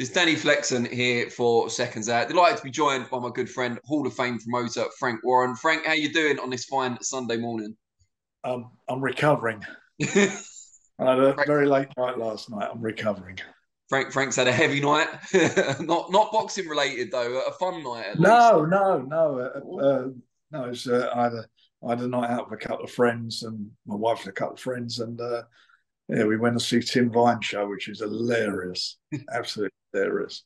It's Danny Flexen here for Seconds Out. Delighted to be joined by my good friend, Hall of Fame promoter Frank Warren. Frank, how you doing on this fine Sunday morning? I'm recovering. I had a very late night last night. I'm recovering. Frank's had a heavy night, not boxing related though, a fun night at least. No. It's, I had a night out with a couple of friends and my wife and a couple of friends, and yeah, we went to see Tim Vine show, which is hilarious, absolutely hilarious.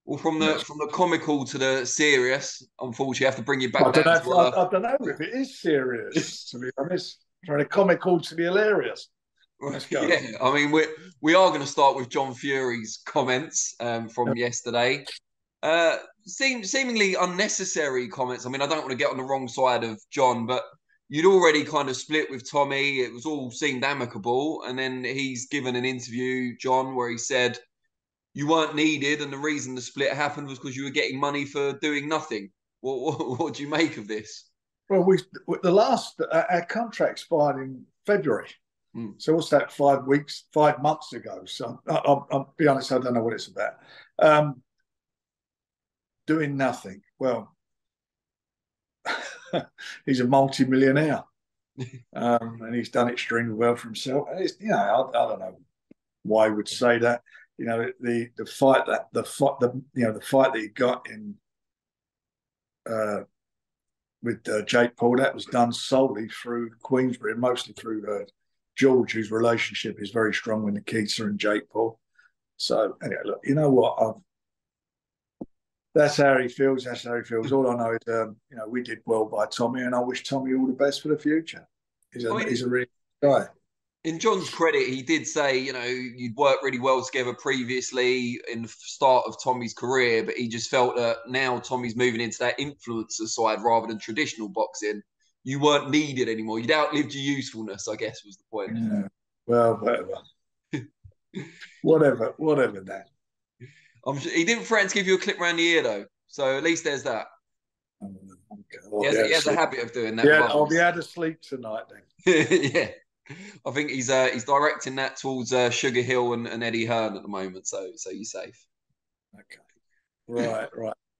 Well, from the Yes. from the comical to the serious, unfortunately, I have to bring you I back don't down know. to earth. I don't know if it is serious, to be honest. From the comical to the hilarious. Let's go. Yeah, I mean we are going to start with John Fury's comments from yesterday. Seemingly unnecessary comments. I mean, I don't want to get on the wrong side of John, but you'd already kind of split with Tommy. It was all seemed amicable, and then he's given an interview, John, where he said you weren't needed, and the reason the split happened was because you were getting money for doing nothing. What do you make of this? Well, the last our contract expired in February. So what's that? 5 months ago. So I'll be honest, I don't know what it's about. Doing nothing. Well, he's a multi-millionaire, and he's done extremely well for himself. And it's, I don't know why he would say that. The fight that he got in with Jake Paul, that was done solely through Queensbury and mostly through George, whose relationship is very strong with Nikita and Jake Paul. So anyway, look, you know what? That's how he feels. That's how he feels. All I know is, we did well by Tommy, and I wish Tommy all the best for the future. He's a really good guy. In John's credit, he did say, you'd worked really well together previously in the start of Tommy's career, but he just felt that now Tommy's moving into that influencer side rather than traditional boxing. You weren't needed anymore. You'd outlived your usefulness, I guess, was the point. Yeah. Well, whatever that. He didn't threaten to give you a clip around the ear, though. So at least there's that. Okay. He has a habit of doing that. Yeah, I'll be able to sleep tonight then. Yeah. I think he's directing that towards Sugar Hill and Eddie Hearn at the moment, so you're safe. Okay. Right.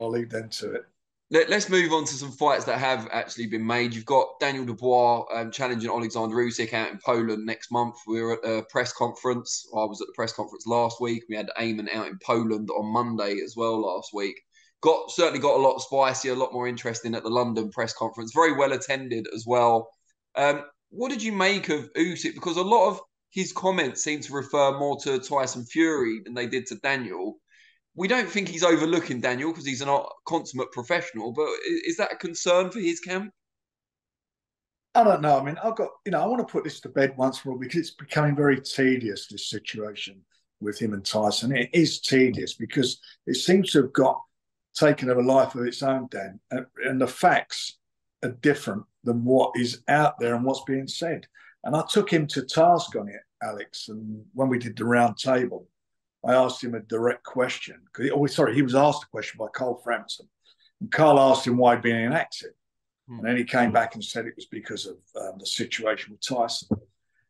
I'll leave them to it. Let's move on to some fights that have actually been made. You've got Daniel Dubois challenging Oleksandr Usyk out in Poland next month. We were at a press conference. I was at the press conference last week. We had Eamon out in Poland on Monday as well last week. Certainly got a lot spicier, a lot more interesting at the London press conference. Very well attended as well. What did you make of Usyk? Because a lot of his comments seem to refer more to Tyson Fury than they did to Daniel. We don't think he's overlooking Daniel because he's a consummate professional, but is that a concern for his camp? I don't know. I mean, I want to put this to bed once more because it's becoming very tedious, this situation with him and Tyson. It is tedious because it seems to have got taken a life of its own, Dan, and the facts are different than what is out there and what's being said. And I took him to task on it, Alex, and when we did the round table, I asked him a direct question. He was asked a question by Carl Frampton. And Carl asked him why he'd been inactive. And then he came back and said it was because of the situation with Tyson.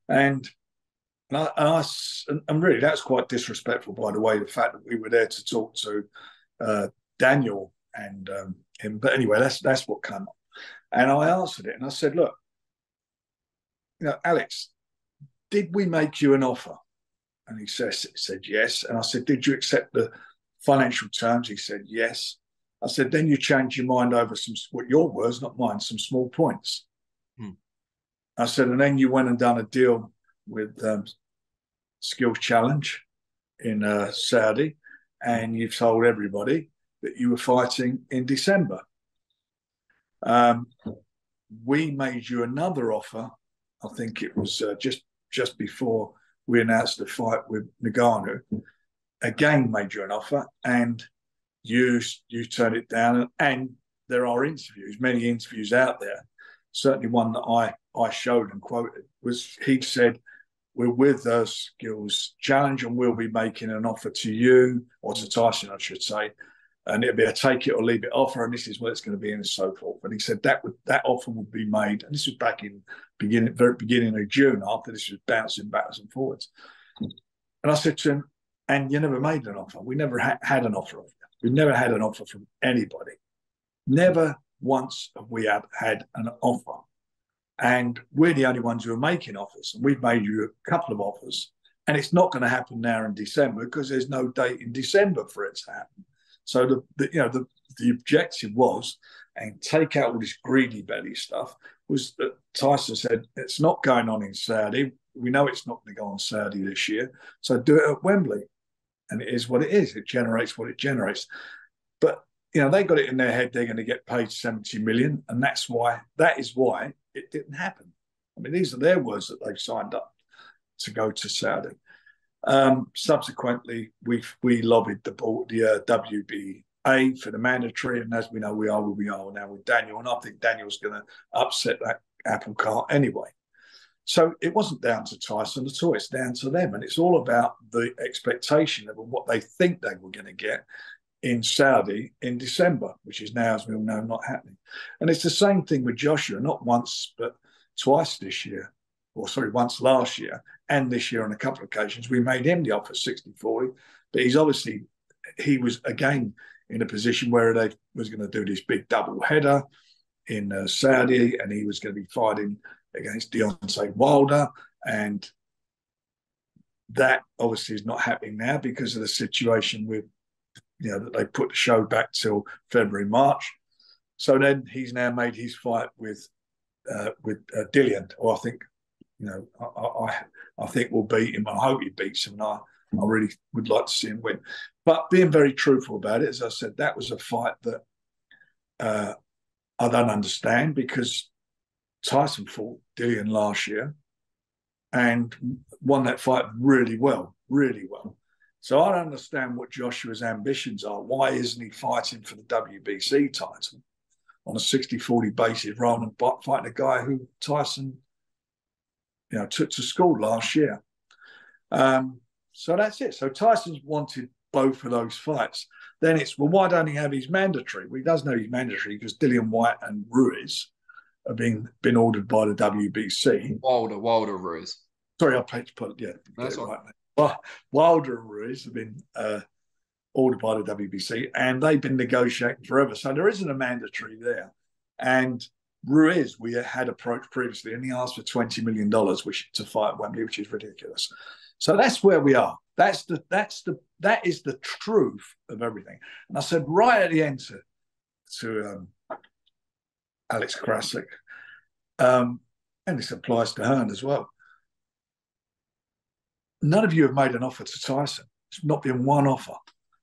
And really, that's quite disrespectful, by the way, the fact that we were there to talk to Daniel and him. But anyway, that's what came up. And I answered it. And I said, look, Alex, did we make you an offer? And he said yes. And I said, did you accept the financial terms? He said yes. I said, then you changed your mind over what your words, not mine, some small points. I said, and then you went and done a deal with Skills Challenge in Saudi, and you've told everybody that you were fighting in December. We made you another offer. I think it was just before we announced the fight with Ngannou. Again, made you an offer, and you turned it down. And there are many interviews out there. Certainly one that I showed and quoted was he said, we're with the Skills Challenge and we'll be making an offer to you, or to Tyson, I should say, and it'll be a take it or leave it offer, and this is what it's going to be, and so forth. And he said that offer would be made, and this was back in very beginning of June, after this was bouncing backwards and forwards. And I said to him, and you never made an offer. We never had an offer of you. We never had an offer from anybody. Never once have we had an offer. And we're the only ones who are making offers. And we've made you a couple of offers. And it's not going to happen now in December because there's no date in December for it to happen. So the objective was, and take out all this greedy belly stuff, was that Tyson said, it's not going on in Saudi. We know it's not going to go on Saudi this year. So do it at Wembley. And it is what it is. It generates what it generates. But, they got it in their head they're going to get paid 70 million. And that is why it didn't happen. I mean, these are their words that they've signed up to go to Saudi. Subsequently, we lobbied the WBA for the mandatory, and as we know, we are where we are now with Daniel, and I think Daniel's going to upset that apple cart anyway. So it wasn't down to Tyson at all, it's down to them, and it's all about the expectation of what they think they were going to get in Saudi in December, which is now, as we all know, not happening. And it's the same thing with Joshua, not once, but twice this year, once last year, and this year on a couple of occasions. We made him the offer 60-40, but he was again in a position where they was going to do this big double header in Saudi, and he was going to be fighting against Deontay Wilder, and that obviously is not happening now because of the situation with, that they put the show back till February, March. So then he's now made his fight with Dillian, or I think, I think we'll beat him. I hope he beats him, and I really would like to see him win. But being very truthful about it, as I said, that was a fight that I don't understand, because Tyson fought Dillian last year and won that fight really well, really well. So I don't understand what Joshua's ambitions are. Why isn't he fighting for the WBC title on a 60-40 basis rather than fighting a guy who Tyson, took to school last year? So that's it. So Tyson's wanted both of those fights. Then it's, well, why don't he have his mandatory? Well, he does know he's mandatory because Dillian, Whyte and Ruiz have been ordered by the WBC. Wilder, Ruiz. Sorry, I put that's right. Wilder and Ruiz have been ordered by the WBC, and they've been negotiating forever. So there isn't a mandatory there. And Ruiz, we had approached previously, and he asked for $20 million to fight at Wembley, which is ridiculous. So that's where we are. That is the truth of everything. And I said right at the end to Alex Krasik, and this applies to Hearn as well. None of you have made an offer to Tyson. There's not been one offer.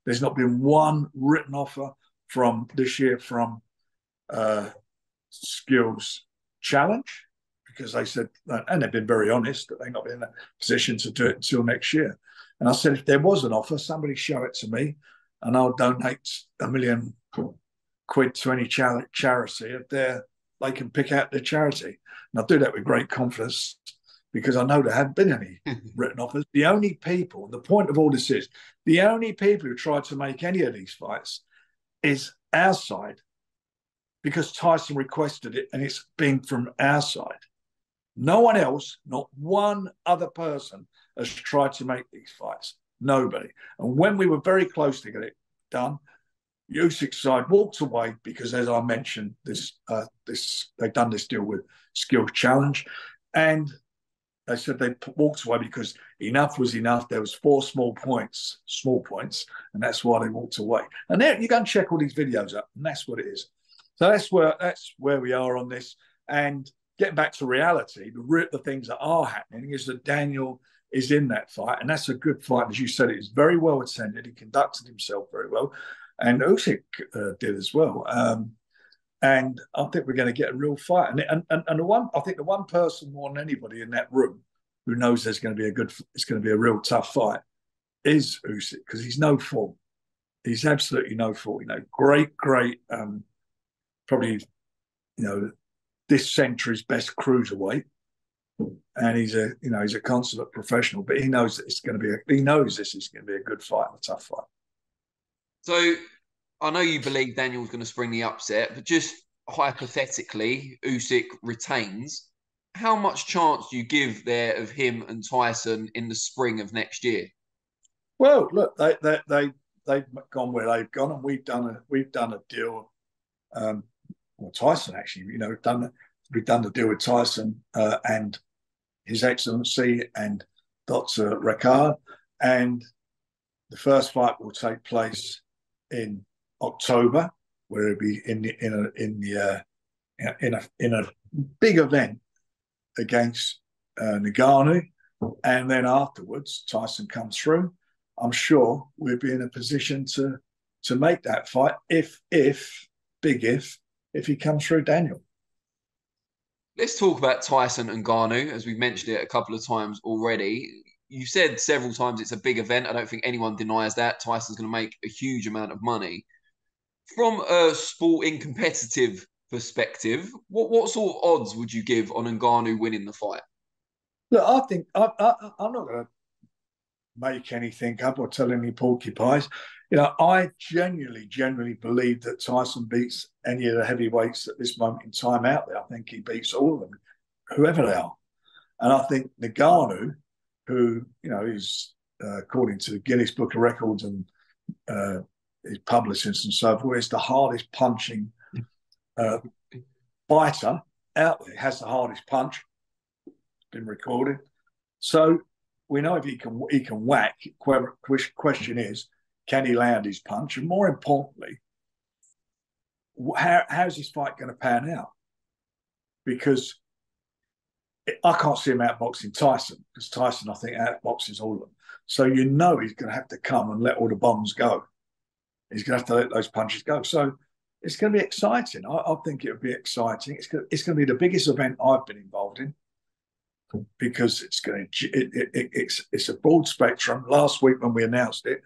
There's not been one written offer from this year from Skills Challenge, because they said, and they've been very honest, that they've not been in a position to do it until next year. And I said, if there was an offer, somebody show it to me, and I'll donate $1 million to any charity if they can pick out their charity. And I'll do that with great confidence, because I know there haven't been any written offers. The only people, the point of all this is, the only people who tried to make any of these fights is our side, because Tyson requested it, and it's been from our side. No one else, not one other person, has tried to make these fights. Nobody. And when we were very close to get it done, Usyk's side walked away because, as I mentioned, they've done this deal with Skills Challenge, and they said they walked away because enough was enough. There was 4 small points, and that's why they walked away. And there, you go and check all these videos up, and that's what it is. So that's where we are on this. And getting back to reality, the things that are happening is that Daniel is in that fight, and that's a good fight. As you said, it was very well attended. He conducted himself very well, and Usyk did as well. And I think we're going to get a real fight. And I think the one person more than anybody in that room who knows it's going to be a real tough fight is Usyk, because he's no fool. He's absolutely no fool. Great, probably, this century's best cruiserweight, and he's a consummate professional. But he knows that this is going to be a good fight, a tough fight. So I know you believe Daniel's going to spring the upset, but just hypothetically, Usyk retains. How much chance do you give there of him and Tyson in the spring of next year? Well, look, they've gone where they've gone, and we've done a deal. Well, Tyson actually, we've done the deal with Tyson and His Excellency and Dr. Ricard, and the first fight will take place in October, where it'll be in a big event against Ngannou, and then afterwards Tyson comes through. I'm sure we'll be in a position to make that fight if he comes through Daniel. Let's talk about Tyson and Ngannou, as we've mentioned it a couple of times already. You've said several times it's a big event. I don't think anyone denies that. Tyson's going to make a huge amount of money. From a sporting competitive perspective, what sort of odds would you give on Ngannou winning the fight? Look, I think I'm not going to make anything up or tell any porcupines. I genuinely believe that Tyson beats any of the heavyweights at this moment in time out there. I think he beats all of them, whoever they are. And I think Ngannou, who is according to the Guinness Book of Records and his publicists and so forth, is the hardest punching fighter out there. Has the hardest punch. It's been recorded. So we know if he can whack. Question is, can he land his punch? And more importantly, how's this fight going to pan out? Because I can't see him outboxing Tyson, because Tyson, I think, outboxes all of them. So he's going to have to come and let all the bombs go. He's going to have to let those punches go. So it's going to be exciting. I think it would be exciting. It's going to be the biggest event I've been involved in, because it's a broad spectrum. Last week when we announced it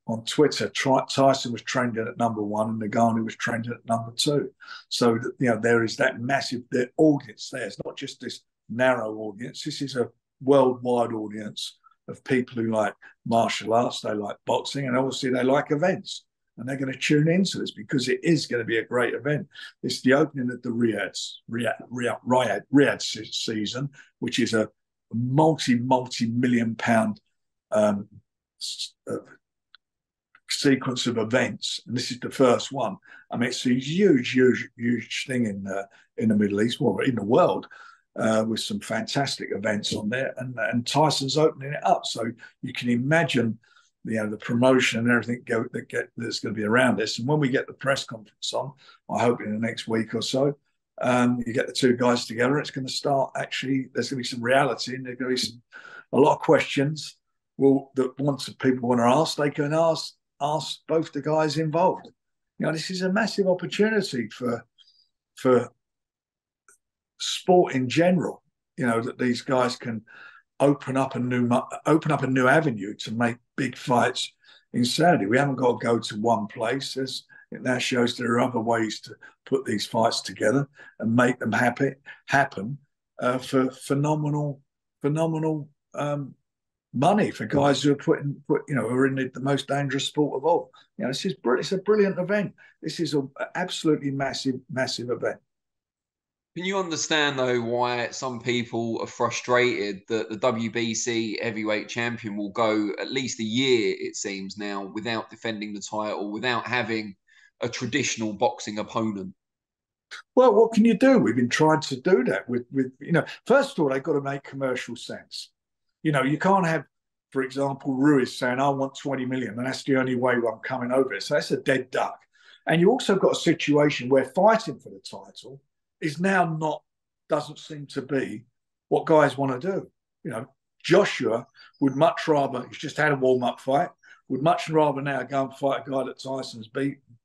on Twitter, Tyson was trending at number 1 and Ngannou was trending at number 2. So there is that massive audience there. It's not just this narrow audience. This is a worldwide audience of people who like martial arts, they like boxing, and obviously they like events. And they're going to tune into this because it is going to be a great event. It's the opening of the Riyadh season, which is a multi-million pound sequence of events, and this is the first one. I mean, it's a huge thing in the Middle East, well, in the world, with some fantastic events on there, and Tyson's opening it up. So you can imagine, the promotion and everything that's going to be around this. And when we get the press conference on, I hope in the next week or so, you get the two guys together. It's going to start. Actually, there's going to be some reality, and there's going to be a lot of questions. That once people want to ask, they can ask both the guys involved. This is a massive opportunity for sport in general. That these guys can open up a new avenue to make big fights in Saudi. We haven't got to go to one place. It now shows there are other ways to put these fights together and make them happen for phenomenal money for guys who are who are in the most dangerous sport of all. It's a brilliant event. This is an absolutely massive event. Can you understand, though, why some people are frustrated that the WBC heavyweight champion will go at least a year, it seems now, without defending the title, without having a traditional boxing opponent? Well, what can you do? We've been trying to do that with first of all, they've got to make commercial sense. You can't have, for example, Ruiz saying, I want 20 million, and that's the only way I'm coming over it. So that's a dead duck. And you also got a situation where fighting for the title is now doesn't seem to be what guys want to do. Joshua would much rather, he's just had a warm-up fight, would much rather now go and fight a guy that Tyson's beaten,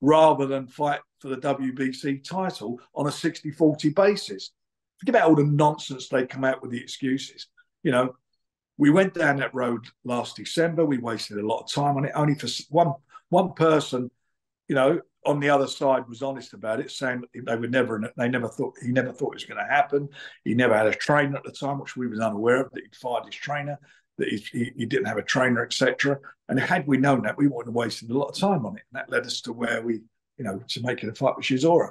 rather than fight for the WBC title on a 60-40 basis. Forget about all the nonsense they come out with, the excuses. We went down that road last December. We wasted a lot of time on it. Only for one person, on the other side was honest about it, saying he never thought it was going to happen. He never had a trainer at the time, which we was unaware of, that he'd fired his trainer, that he didn't have a trainer, etc. And had we known that, we wouldn't have wasted a lot of time on it. And that led us to where we, to making a fight with Chisora.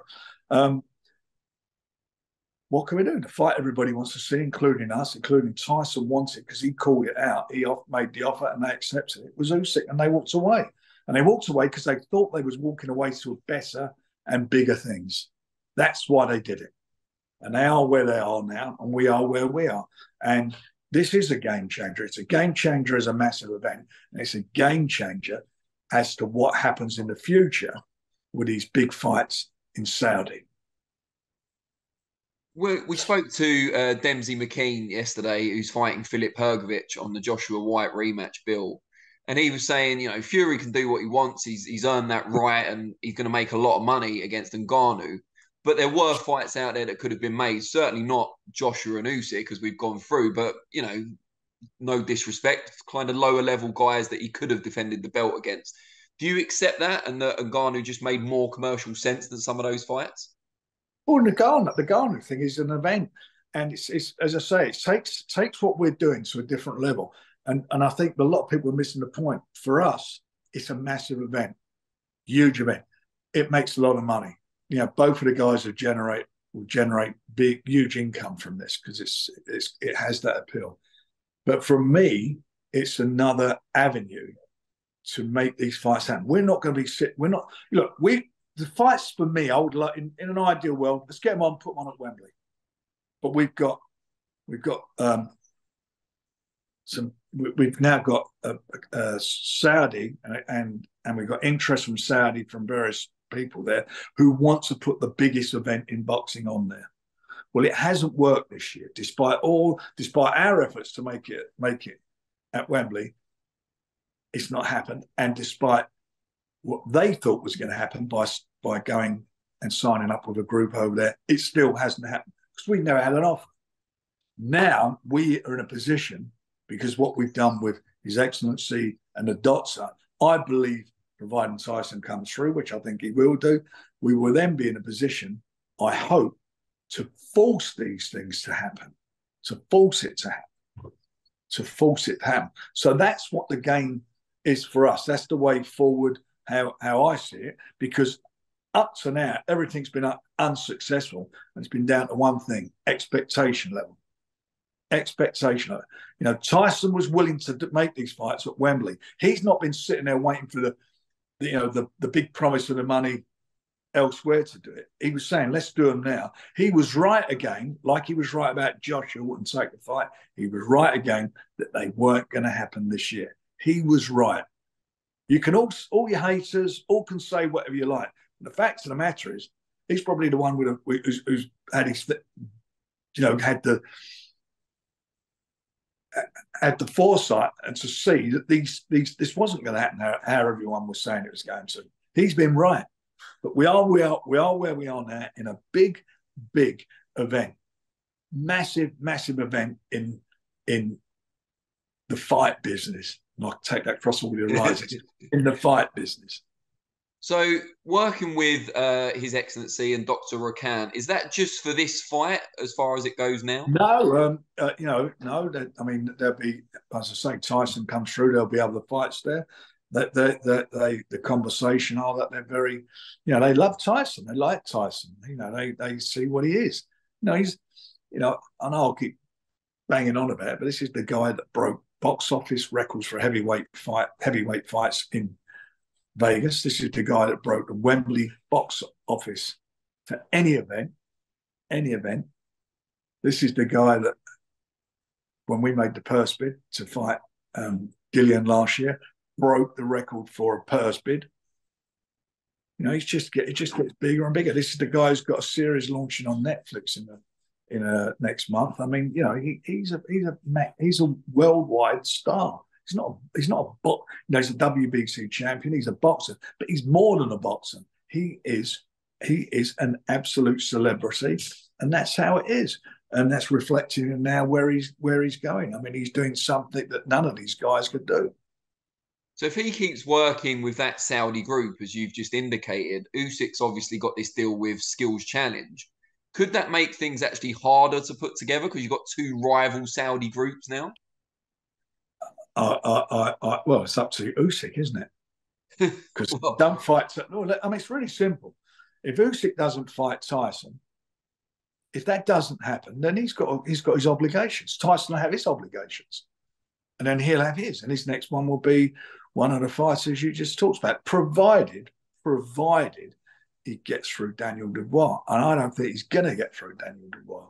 what can we do? The fight everybody wants to see, including us, including Tyson, wants it because he called it out. He made the offer and they accepted it. It was Usyk, and they walked away. And they walked away because they thought they was walking away to better and bigger things. That's why they did it. And they are where they are now, and we are where we are. And this is a game changer. It's a game changer as a massive event, and it's a game changer as to what happens in the future with these big fights in Saudi. We spoke to Dempsey McKean yesterday, who's fighting Filip Hrgovic on the Joshua Whyte rematch bill. And he was saying, you know, Fury can do what he wants. He's earned that right, and he's going to make a lot of money against Ngannou. But there were fights out there that could have been made. Certainly not Joshua and Usyk, as we've gone through. But, you know, no disrespect, kind of lower level guys that he could have defended the belt against. Do you accept that, and that Ngannou just made more commercial sense than some of those fights? Well, the Ngannou thing is an event, and it's as I say, it takes what we're doing to a different level, and I think a lot of people are missing the point. For us, it's a massive event, huge event. It makes a lot of money. You know, both of the guys will generate big, huge income from this because it has that appeal. But for me, it's another avenue to make these fights happen. We're not going to be we're not look we. The fights for me, I would like in an ideal world, let's get them on, put them on at Wembley. But we've now got Saudi and we've got interest from Saudi from various people there who want to put the biggest event in boxing on there. Well, it hasn't worked this year, despite our efforts to make it at Wembley. It's not happened, and despite what they thought was going to happen by going and signing up with a group over there, it still hasn't happened because we never had an offer. Now we are in a position, because what we've done with His Excellency and the Dotzer, I believe, providing Tyson comes through, which I think he will do, we will then be in a position, I hope, to force these things to happen, to force it to happen. So that's what the game is for us. That's the way forward, how I see it, because up to now, everything's been unsuccessful, and it's been down to one thing: expectation level. Expectation level. You know, Tyson was willing to make these fights at Wembley. He's not been sitting there waiting for the big promise of the money elsewhere to do it. He was saying, let's do them now. He was right again, like he was right about Joshua wouldn't take the fight. He was right again that they weren't going to happen this year. He was right. You can all your haters all can say whatever you like. The fact of the matter is, he's probably the one who's had his, had the foresight and to see that this wasn't going to happen how everyone was saying it was going to. He's been right, but we are where we are now in a big event, massive event in the fight business. And I take that across all your rises in the fight business. So, working with His Excellency and Dr. Rakan, is that just for this fight as far as it goes now? No, no. I mean, there'll be, as I say, Tyson comes through. There'll be other fights there. The conversation are that they're very, they love Tyson. They like Tyson. They see what he is. He's, I know I'll keep banging on about it, but this is the guy that broke box office records for heavyweight fights in Vegas. This is the guy that broke the Wembley box office for any event. This is the guy that, when we made the purse bid to fight Dillian last year, broke the record for a purse bid. It just gets bigger and bigger. This is the guy who's got a series launching on Netflix in next month. I mean, he's a worldwide star. He's not he's a WBC champion. He's a boxer, but he's more than a boxer. He is an absolute celebrity, and that's how it is. And that's reflecting in now where he's going. I mean, he's doing something that none of these guys could do. So if he keeps working with that Saudi group, as you've just indicated, Usyk's obviously got this deal with Skills Challenge. Could that make things actually harder to put together because you've got two rival Saudi groups now? Well, it's up to Usyk, isn't it? Because don't fight. I mean, it's really simple. If Usyk doesn't fight Tyson, if that doesn't happen, then he's got his obligations. Tyson will have his obligations, and then he'll have his, and his next one will be one of the fighters you just talked about, provided he gets through Daniel Dubois, and I don't think he's going to get through Daniel Dubois.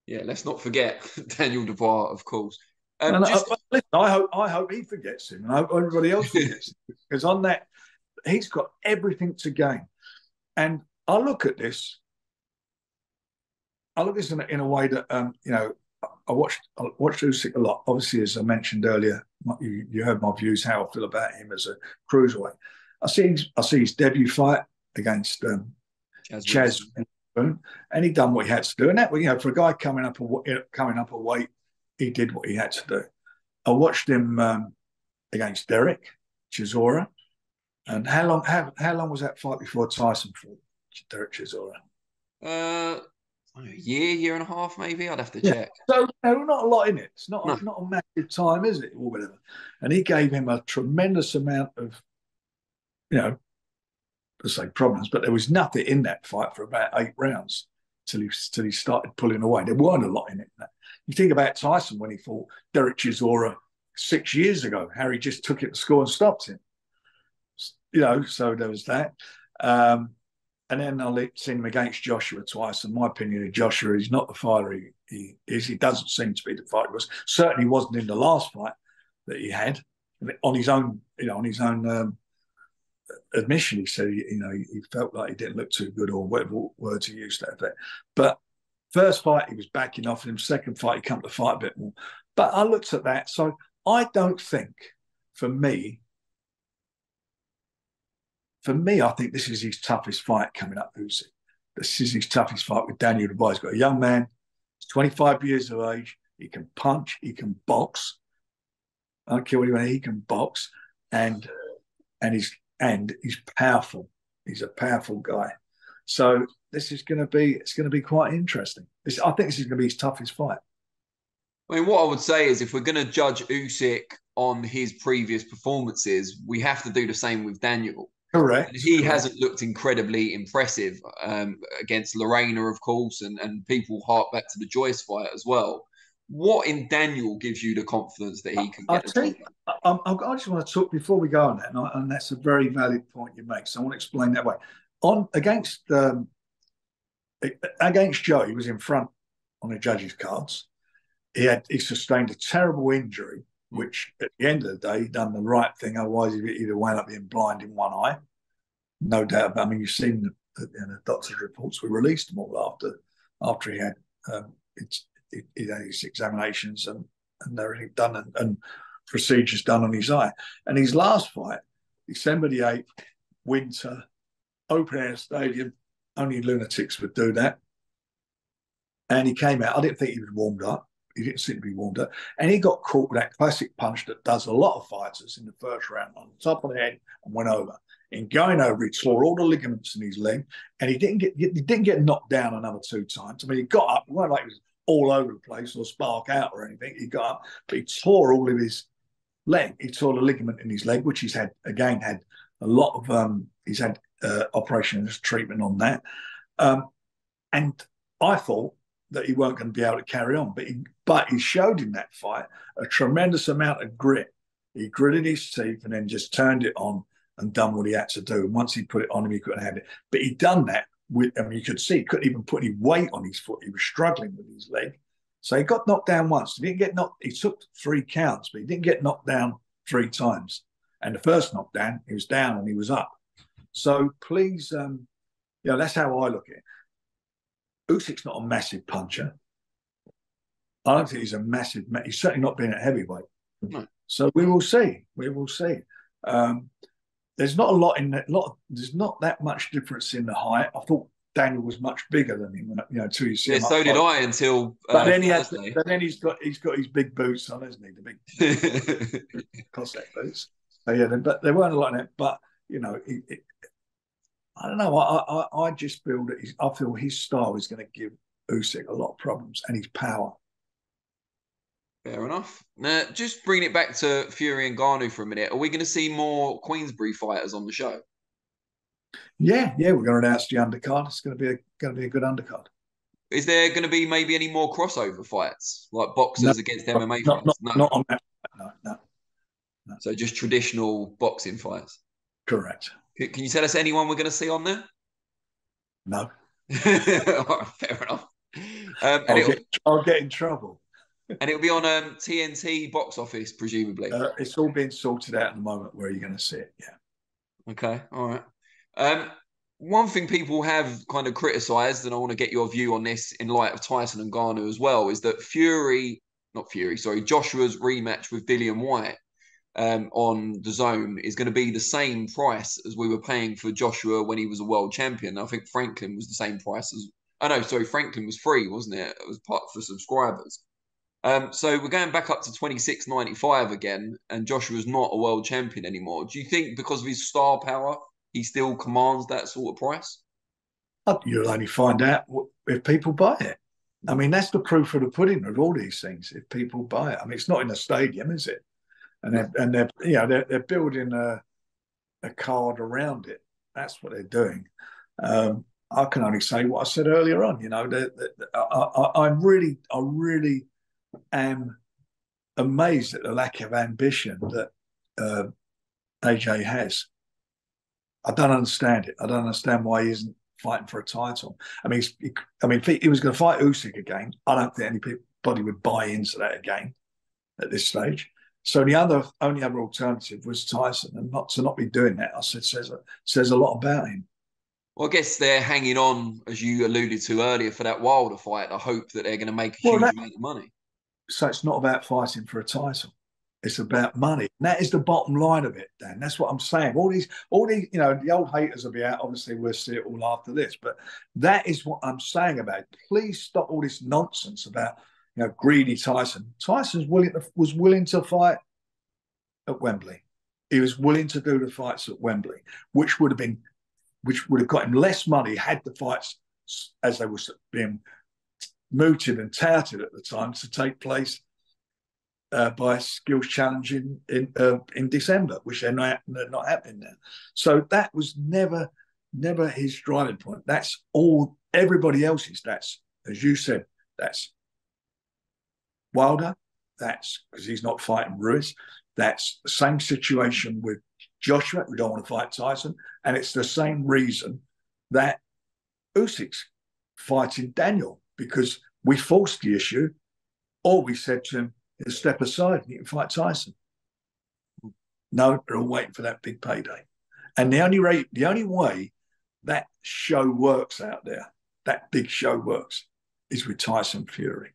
Yeah, let's not forget Daniel Dubois, of course. And I hope he forgets him, and I hope everybody else forgets him, because on that, he's got everything to gain. And I look at this in a way that I watched Usyk a lot. Obviously, as I mentioned earlier, you heard my views how I feel about him as a cruiserweight. I see his debut fight against Chaz, and he done what he had to do. And that, for a guy coming up a weight, he did what he had to do. I watched him against Derek Chisora, and how long was that fight before Tyson fought Derek Chisora? A year and a half, maybe. I'd have to check. So not a lot in it. It's not a massive time, is it, or whatever? And he gave him a tremendous amount of, to say problems, but there was nothing in that fight for about 8 rounds till he started pulling away. There weren't a lot in it. You think about Tyson when he fought Derek Chisora 6 years ago, how he just took it to score and stopped him. So there was that. And then I seen him against Joshua twice. And my opinion of Joshua, he's not the fighter he is. He doesn't seem to be the fighter he was. Certainly wasn't in the last fight that he had. On his own, admission, he said, he felt like he didn't look too good, or whatever words he used to have there. But first fight, he was backing off him. Second fight, he come to fight a bit more. But I looked at that. So I don't think, for me, I think this is his toughest fight coming up, Usyk. This is his toughest fight with Daniel Dubois. He's got a young man. He's 25 years of age. He can punch. He can box. I don't care what he can box, and he's powerful. He's a powerful guy. So this is going to be quite interesting. I think this is going to be his toughest fight. I mean, what I would say is, if we're going to judge Usyk on his previous performances, we have to do the same with Daniel. Correct. And he hasn't looked incredibly impressive against Lorena, of course, and people hark back to the Joyce fight as well. What in Daniel gives you the confidence that he can get? I just want to talk before we go on that, and that's a very valid point you make. So I want to explain that way. Against Joe, he was in front on the judges' cards. He sustained a terrible injury, which at the end of the day, he'd done the right thing. Otherwise, he'd have wound up being blind in one eye. No doubt about it. I mean, you've seen the doctor's reports. We released them all after he had his examinations and everything done and procedures done on his eye. And his last fight, December the 8th, winter, open air stadium, only lunatics would do that. And he came out. I didn't think he was warmed up. He didn't seem to be warmed up. And he got caught with that classic punch that does a lot of fighters in the first round, on the top of the head, and went over. In going over, he tore all the ligaments in his leg, and he didn't get knocked down another 2 times. I mean, he got up. It wasn't like he was all over the place or spark out or anything. He got up, but he tore all of his leg. He tore the ligament in his leg, which he's had a lot of. He's had operations treatment on that, and I thought that he weren't going to be able to carry on, but he showed in that fight a tremendous amount of grit. He gritted his teeth and then just turned it on and done what he had to do. And once he put it on him, he couldn't have it. But he'd done that you could see he couldn't even put any weight on his foot. He was struggling with his leg. So he got knocked down once. He didn't get knocked. He took 3 counts, but he didn't get knocked down 3 times. And the first knockdown, he was down and he was up. So please, that's how I look at it. Usyk's not a massive puncher. I don't think he's a massive. He's certainly not been at heavyweight. No. So we will see. We will see. There's not a lot in that. There's not that much difference in the height. I thought Daniel was much bigger than him. Till you see. Yeah, so did I until. But then he's got his big boots on, hasn't he? The big Cossack boots. So yeah, but there weren't a lot in it. But I don't know. I just feel that I feel his style is going to give Usyk a lot of problems, and his power. Fair enough. Now, just bringing it back to Fury and Ngannou for a minute. Are we going to see more Queensberry fighters on the show? Yeah, we're going to announce the undercard. It's going to be a good undercard. Is there going to be maybe any more crossover fights, like No, boxers against MMA not fighters? not No. not on that. No, no, no. So just traditional boxing fights. Correct. Can you tell us anyone we're going to see on there? No. Fair enough. And I'll get in trouble. it'll be on TNT box office, presumably. It's all being sorted out at the moment. Where are you going to see it? Yeah. Okay, all right. One thing people have kind of criticised, and I want to get your view on this in light of Tyson and Ngannou as well, is that Joshua's rematch with Dillian Whyte on the Zone is going to be the same price as we were paying for Joshua when he was a world champion. I think Franklin was the same price as. Oh no, sorry, Franklin was free, wasn't it? It was part for subscribers. So we're going back up to 26.95 again, and Joshua's not a world champion anymore. Do you think because of his star power, he still commands that sort of price? You'll only find out if people buy it. I mean, that's the proof of the pudding of all these things. If people buy it, I mean, it's not in a stadium, is it? And they're building a card around it. That's what they're doing. I can only say what I said earlier on. You know, I really am amazed at the lack of ambition that AJ has. I don't understand it. I don't understand why he isn't fighting for a title. I mean, if he was going to fight Usyk again, I don't think anybody would buy into that again at this stage. So the only other alternative was Tyson, and not be doing that, I said, says a lot about him. Well, I guess they're hanging on, as you alluded to earlier, for that Wilder fight. I hope that they're going to make a huge amount of money. So it's not about fighting for a title. It's about money. And that is the bottom line of it, Dan. That's what I'm saying. All these, you know, the old haters will be out. Obviously, we'll see it all after this. But that is what I'm saying about it. Please stop all this nonsense about, you know, greedy Tyson. Tyson was willing to fight at Wembley. He was willing to do the fights at Wembley, which would have got him less money had the fights, as they were being mooted and touted at the time, to take place by Skills Challenge in December, which they're not happening now. So that was never his driving point. That's all everybody else's. That's, as you said, that's Wilder. That's because he's not fighting Ruiz. That's the same situation with Joshua. We don't want to fight Tyson. And it's the same reason that Usyk's fighting Daniel, because we forced the issue, or we said to him, step aside and you can fight Tyson. No, they're all waiting for that big payday. And the only way that show works out there, that big show works, is with Tyson Fury.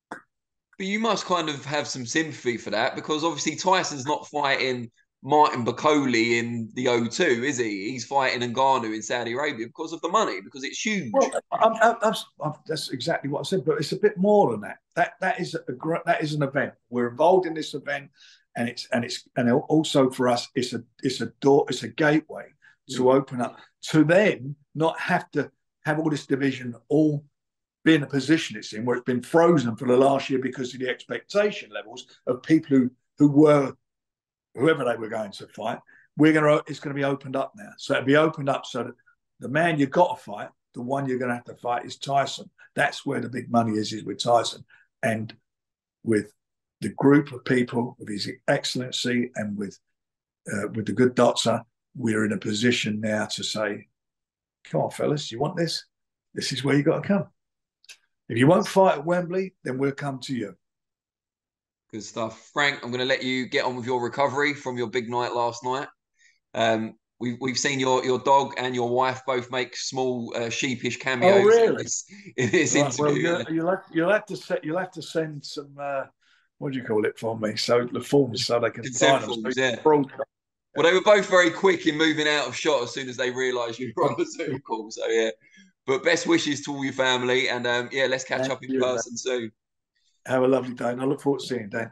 But you must kind of have some sympathy for that, because obviously Tyson's not fighting Martin Bakole in the O2, is he? He's fighting Ngannou in Saudi Arabia because of the money, because it's huge. Well, that's exactly what I said, but it's a bit more than that. That is an event. We're involved in this event, and also for us, it's a door, it's a gateway to open up, to then not have to have all this division all be in a position it's in where it's been frozen for the last year because of the expectation levels of people who were, whoever they were going to fight. It's going to be opened up now. So it'll be opened up so that the man you've got to fight, the one you're going to have to fight, is Tyson. That's where the big money is with Tyson. And with the group of people, with His Excellency and with the good doctor, we're in a position now to say, come on, fellas, you want this? This is where you got to come. If you won't fight at Wembley, then we'll come to you. Good stuff. Frank, I'm going to let you get on with your recovery from your big night last night. We've seen your dog and your wife both make small sheepish cameos. Oh, really? in this interview. Well, you'll have to send some what do you call it for me? So the forms so they can sign them. Forms, yeah. Well, they were both very quick in moving out of shot as soon as they realised you were on the Zoom call. So yeah. But best wishes to all your family, and let's catch up in person soon. Have a lovely day, and I look forward to seeing you, Dan.